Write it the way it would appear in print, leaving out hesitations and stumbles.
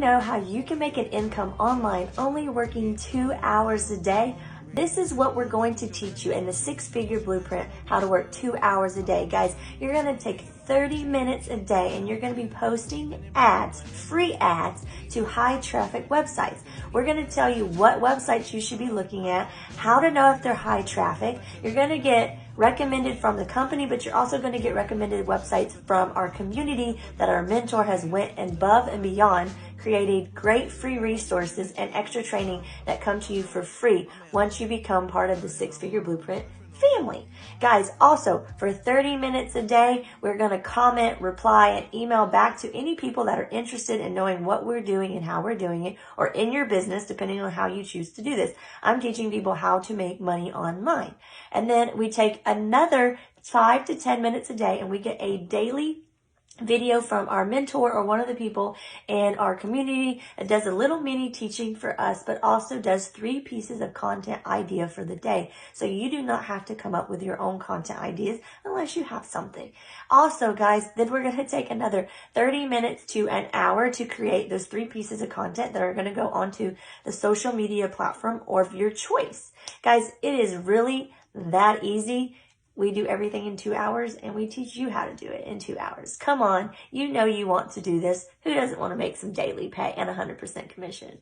know how you can make an income online only working 2 hours a day? This is what we're going to teach you in the 6-figure blueprint, how to work 2 hours a day. Guys, you're going to take 30 minutes a day and you're going to be posting ads, free ads, to high traffic websites. We're going to tell you what websites you should be looking at, how to know if they're high traffic. You're going to get recommended from the company, but you're also going to get recommended websites from our community that our mentor has went above and beyond, created great free resources and extra training that come to you for free once you become part of the 6-figure blueprint family. Guys, also for 30 minutes a day, we're going to comment, reply, and email back to any people that are interested in knowing what we're doing and how we're doing it, or in your business, depending on how you choose to do this. I'm teaching people how to make money online. And then we take another 5 to 10 minutes a day and we get a daily video from our mentor or one of the people in our community that does a little mini teaching for us, but also does 3 pieces of content idea for the day. So you do not have to come up with your own content ideas unless you have something. Also, guys, then we're going to take another 30 minutes to an hour to create those 3 pieces of content that are going to go onto the social media platform or of your choice. Guys, it is really that easy. We do everything in 2 hours and we teach you how to do it in 2 hours. Come on, you know you want to do this. Who doesn't want to make some daily pay and 100% commission?